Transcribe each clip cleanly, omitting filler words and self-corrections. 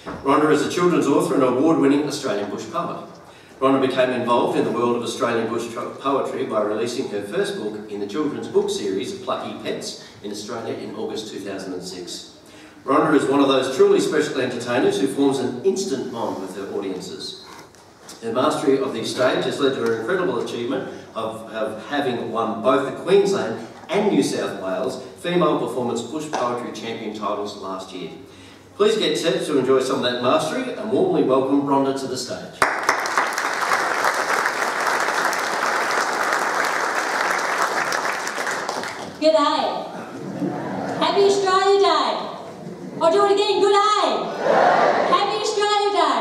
Rhonda is a children's author and award-winning Australian bush poet. Rhonda became involved in the world of Australian bush poetry by releasing her first book in the children's book series Plucky Pets in Australia in August 2006. Rhonda is one of those truly special entertainers who forms an instant bond with her audiences. Her mastery of the stage has led to her incredible achievement of having won both the Queensland and New South Wales Female Performance Bush Poetry Champion titles last year. Please get set to enjoy some of that mastery and warmly welcome Rhonda to the stage. G'day. Happy Australia Day. I'll do it again. Good day. Happy Australia Day.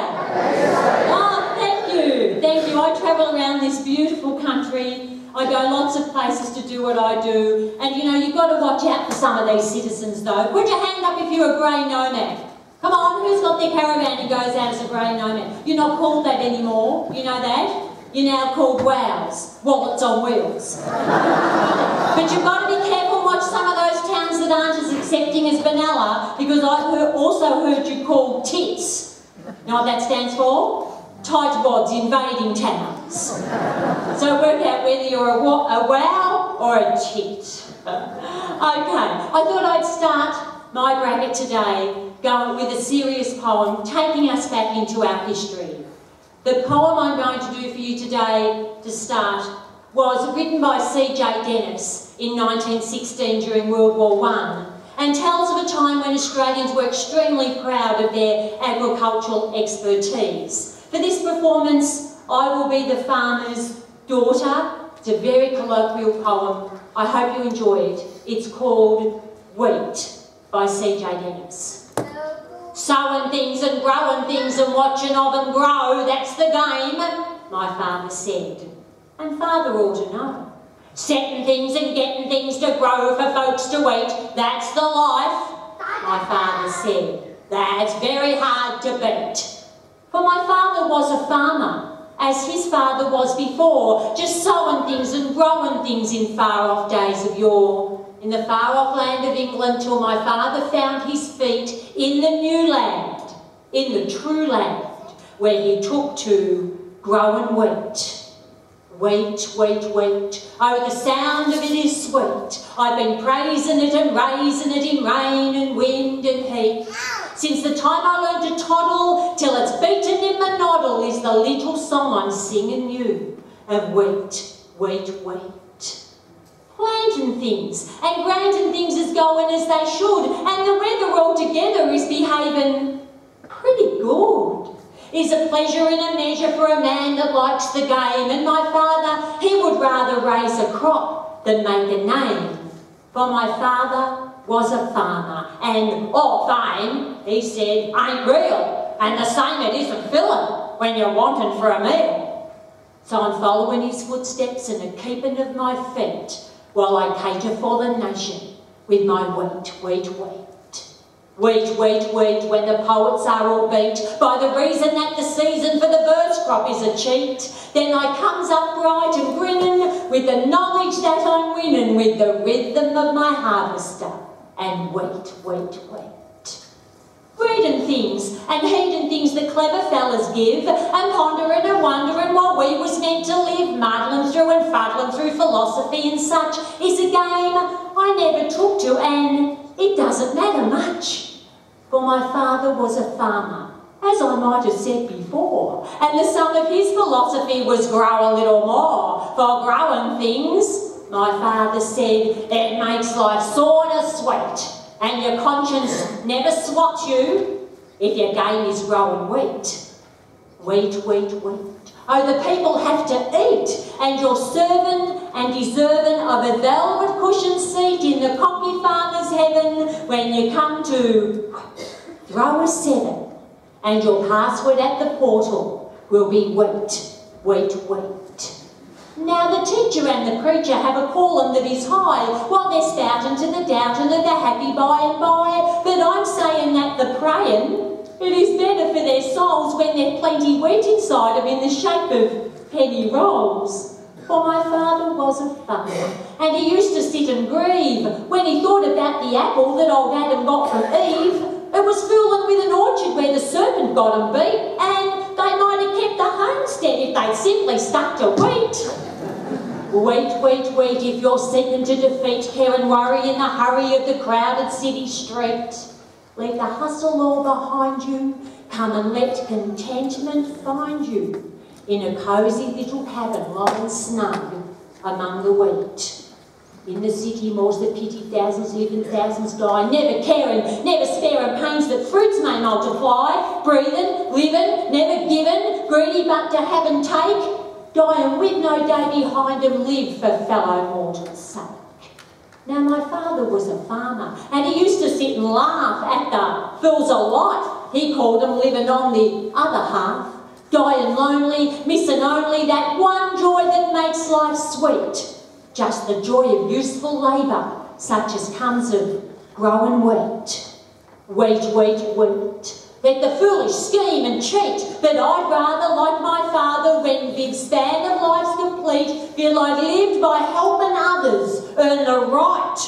Oh, thank you. Thank you. I travel around this beautiful country. I go lots of places to do what I do. And you know, you've got to watch out for some of these citizens though. Put your hand up if you're a grey nomad. Come on, who's got their caravan and goes out as a grey nomad? You're not called that anymore. You know that? You're now called WOWs, wallets on wheels. But you've got to be careful and watch some of those towns that aren't as accepting as Benalla, because I've also heard you called tits. You know what that stands for? Tightwads invading towns. So work out whether you're a wow or a tit. Okay, I thought I'd start my bracket today going with a serious poem, taking us back into our history. The poem I'm going to do for you today to start was written by C.J. Dennis in 1916 during World War I and tells of a time when Australians were extremely proud of their agricultural expertise. For this performance, I will be the farmer's daughter. It's a very colloquial poem. I hope you enjoy it. It's called Wheat by C.J. Dennis. Sowing things and growing things and watching of them grow, that's the game, my father said. And father ought to know. Setting things and getting things to grow for folks to eat, that's the life, my father said. That's very hard to beat. For my father was a farmer, as his father was before, just sowing things and growing things in far-off days of yore. In the far-off land of England, till my father found his feet in the new land, in the true land, where he took to growing wheat. Wheat, wheat, wheat, oh the sound of it is sweet. I've been praising it and raising it in rain and wind and heat. Since the time I learned to toddle, till it's beaten in my noddle, is the little song I'm singing you of wheat, wheat, wheat. Planting things and granting things is going as they should, and the weather altogether is behaving pretty good. Is a pleasure in a measure for a man that likes the game, and my father, he would rather raise a crop than make a name. For my father was a farmer, and all fame, he said, ain't real, and the same it isn't filling when you're wanting for a meal. So I'm following his footsteps and a keeping of my feet, while I cater for the nation with my wheat, wheat, wheat. Wheat, wheat, wheat, when the poets are all beat by the reason that the season for the first crop is a cheat. Then I comes up bright and grinning with the knowledge that I'm winning with the rhythm of my harvester and wheat, wheat, wheat. Reading things and heeding things the clever fellas give and pondering and wondering what we was meant to live, muddling through and fuddling through philosophy and such is a game I never took to, and it doesn't matter much. For my father was a farmer, as I might have said before, and the sum of his philosophy was grow a little more. For growing things, my father said, it makes life sort of sweet, and your conscience never swats you if your game is growing wheat. Wheat, wheat, wheat. Oh, the people have to eat, and you're serving and deserving of a velvet cushioned seat in the cocky farmer's heaven when you come to throw a 7, and your password at the portal will be wheat, wheat, wheat. Now the teacher and the preacher have a calling that is high, while they're spouting to the doubting of the happy by and by. But I'm saying that the praying, it is better for their souls when there's plenty wheat inside them in the shape of penny rolls. For my father was a farmer, and he used to sit and grieve when he thought about the apple that old Adam got from Eve. It was fooling with an orchard where the serpent and got them beat, and they might have kept the homestead if they'd simply stuck to wheat. Wait, wait, wait, if you're seeking to defeat care and worry in the hurry of the crowded city street. Leave the hustle all behind you, come and let contentment find you in a cosy little cabin lying snug among the wheat. In the city moors that pity thousands live and thousands die, never caring, never sparing pains that fruits may multiply, breathing, living, never given, greedy but to have and take, dying with no day behind them, live for fellow mortals' sake. Now my father was a farmer, and he used to sit and laugh at the fools of life. He called them living on the other half, dying lonely, missing only that one joy that makes life sweet, just the joy of useful labour, such as comes of growing wheat. Wait, wait, wait. Let the foolish scheme and cheat, but I'd rather, like my father, when the span of life's complete, feel I'd lived by helping others, earn the right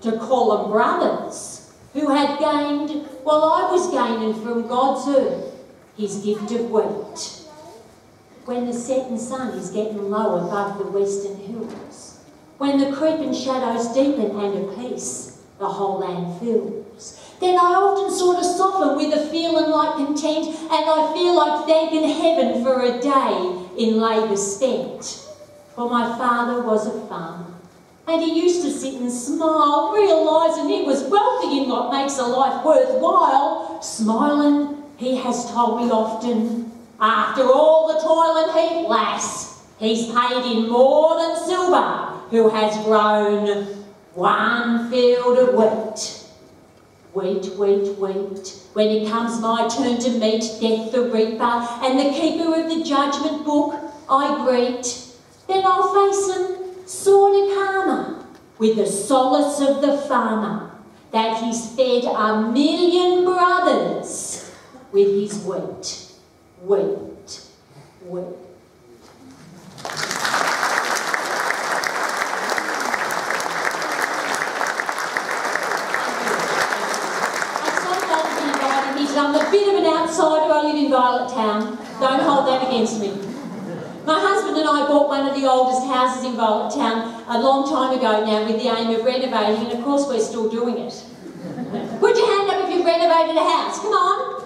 to call them brothers, who had gained, while I was gaining from God's earth, his gift of wheat. When the setting sun is getting low above the western hills, when the creeping shadows deepen and apiece the whole land fills, then I often sort of soften with a feeling like content, and I feel like thanking heaven for a day in labour spent. For my father was a farmer, and he used to sit and smile, realising he was wealthy in what makes a life worthwhile. Smiling, he has told me often, after all the toil and heat, lass, he's paid in more than silver, who has grown one field of wheat. Wait, wait, wait, when it comes my turn to meet Death the Reaper and the keeper of the judgment book I greet, then I'll face him sort of calmer, with the solace of the farmer, that he's fed 1,000,000 brothers with his wheat, wheat, wheat. I'm a bit of an outsider, I live in Violet Town. Don't hold that against me. My husband and I bought one of the oldest houses in Violet Town a long time ago now with the aim of renovating, and of course we're still doing it. Put your hand up if you've renovated a house, come on.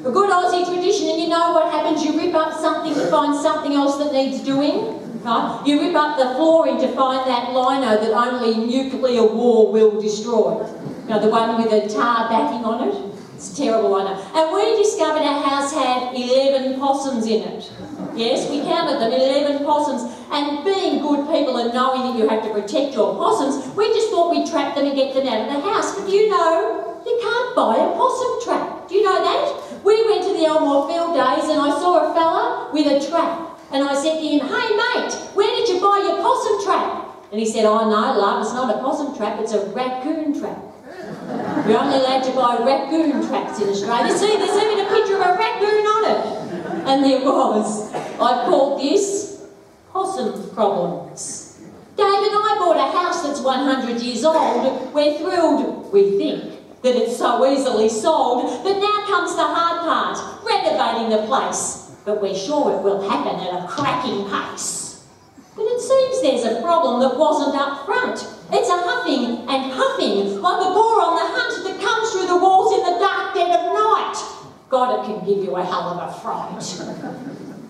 A good Aussie tradition, and you know what happens, you rip up something to find something else that needs doing. Right? You rip up the flooring to find that lino that only nuclear war will destroy. You know, the one with the tar backing on it. It's a terrible one. And we discovered our house had 11 possums in it. Yes, we counted them, 11 possums. And being good people and knowing that you have to protect your possums, we just thought we'd trap them and get them out of the house. But you know, you can't buy a possum trap. Do you know that? We went to the Elmore Field Days and I saw a fella with a trap. And I said to him, "Hey mate, where did you buy your possum trap?" And he said, "Oh no, love, it's not a possum trap, it's a raccoon trap." You're only allowed to buy raccoon traps in Australia. See, there's even a picture of a raccoon on it. And there was. I called this possum problems. Dave and I bought a house that's 100 years old. We're thrilled, we think, that it's so easily sold. But now comes the hard part, renovating the place. But we're sure it will happen at a cracking pace. But it seems there's a problem that wasn't up front. It's a huffing and puffing, like a boar on the hunt that comes through the walls in the dark dead of night. God, it can give you a hell of a fright.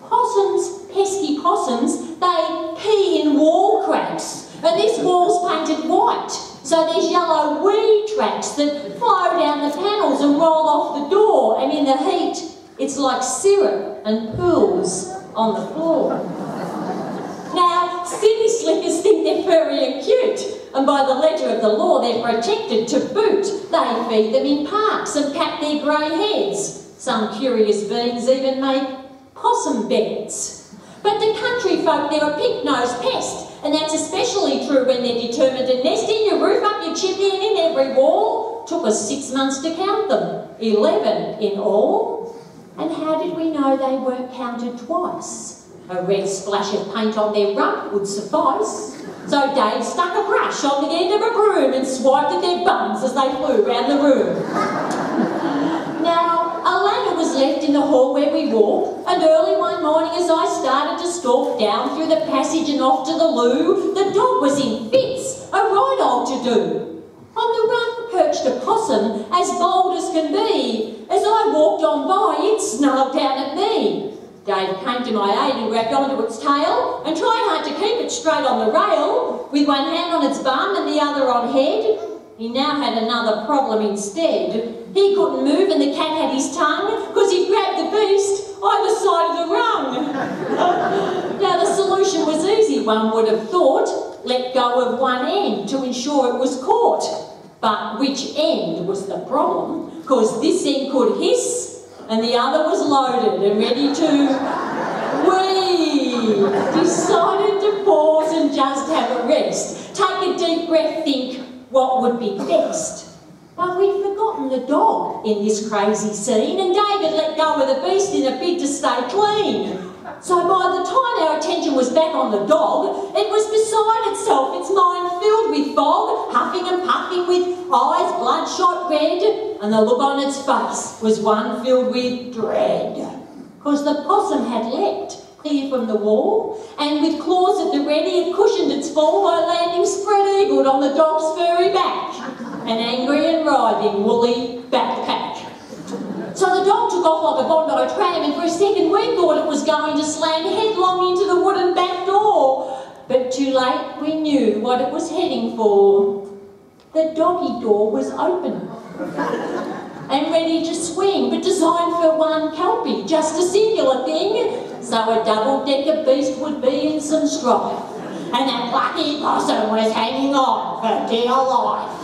Possums, pesky possums, they pee in wall cracks, and this wall's painted white. So there's yellow wee tracks that flow down the panels and roll off the door, and in the heat, it's like syrup and pools on the floor. Now, city slickers think they're very acute, and by the letter of the law they're protected to boot. They feed them in parks and pat their grey heads. Some curious beings even make possum beds. But the country folk, they're a pig-nosed pest, and that's especially true when they're determined to nest in your roof, up your chimney and in every wall. Took us 6 months to count them, 11 in all. And how did we know they weren't counted twice? A red splash of paint on their rump would suffice. So Dave stuck a brush on the end of a broom and swiped at their bums as they flew round the room. Now, a ladder was left lived in the hall where we walked, and early one morning as I started to stalk down through the passage and off to the loo, the dog was in fits, a right old to-do. On the run perched a possum, as bold as can be. As I walked on by, it snarled down at me. Dave came to my aid and grabbed onto its tail and tried hard to keep it straight on the rail, with one hand on its bum and the other on head. He now had another problem instead. He couldn't move and the cat had his tongue because he grabbed the beast either side of the rung. Now the solution was easy, one would have thought. Let go of one end to ensure it was caught. But which end was the problem, because this end could hiss and the other was loaded and ready to... We decided to pause and just have a rest. Take a deep breath, think what would be best. But we'd forgotten the dog in this crazy scene, and David let go of the beast in a bid to stay clean. So by the time our attention was back on the dog, it was beside itself, its mind filled with fog, huffing and puffing with eyes bloodshot red, and the look on its face was one filled with dread. Because the possum had leapt clear from the wall, and with claws at the ready it cushioned its fall by landing spread-eagled on the dog's furry back, an angry and writhing woolly backpack. So the dog took off like a Bondi tram, and for a second we thought it was going to slam headlong into the wooden back door. But too late we knew what it was heading for. The doggy door was open and ready to swing, but designed for one kelpie, just a singular thing. So a double-decker beast would be in some strife, and that plucky possum was hanging on for dear life.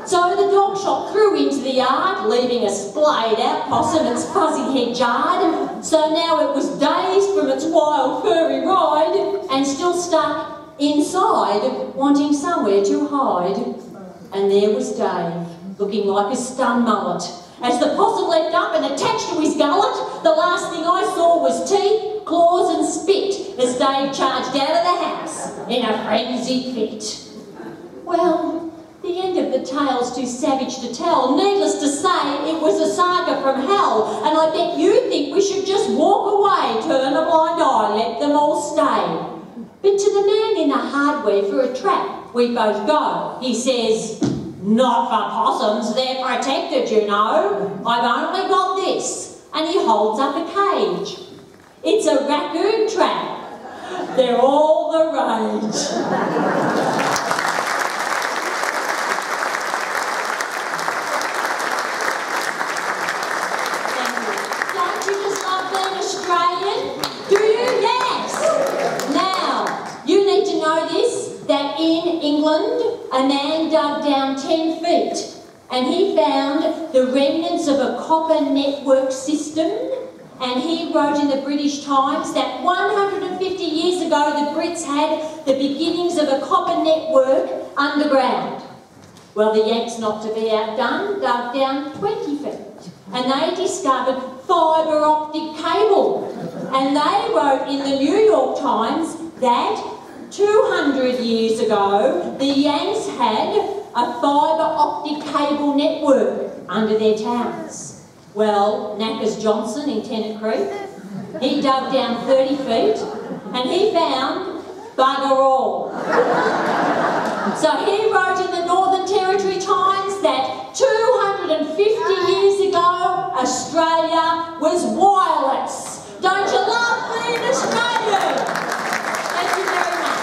So the dog shot through into the yard, leaving a splayed-out possum, its fuzzy head jarred. So now it was dazed from its wild furry ride, and still stuck inside, wanting somewhere to hide. And there was Dave, looking like a stunned mullet. As the possum leapt up and attached to his gullet, the last thing I saw was teeth, claws and spit as Dave charged out of the house in a frenzied fit. Well, the end of the tale's too savage to tell. Needless to say, it was a saga from hell, and I bet you think we should just walk away, turn a blind eye, let them all stay. But to the man in the hardware for a trap, we both go. He says, "Not for possums, they're protected, you know. I've only got this." And he holds up a cage. It's a raccoon trap. They're all the rage. Don't you just love being Australian? Do you? Yes! Now, you need to know this, that in England, a man dug down 10 feet and he found the remnants of a copper network system, and he wrote in the British Times that 150 years ago the Brits had the beginnings of a copper network underground. Well, the Yanks, not to be outdone, dug down 20 feet and they discovered fibre optic cable, and they wrote in the New York Times that 200 years ago, the Yanks had a fibre optic cable network under their towns. Well, Knackers Johnson in Tennant Creek, he dug down 30 feet and he found bugger all. So he wrote in the Northern Territory Times that 250 years ago, Australia was wireless. Don't you love being Australian? Thank you very much.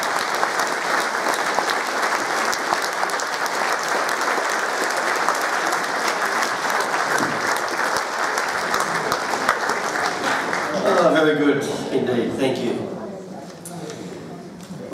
Oh, very good indeed, thank you.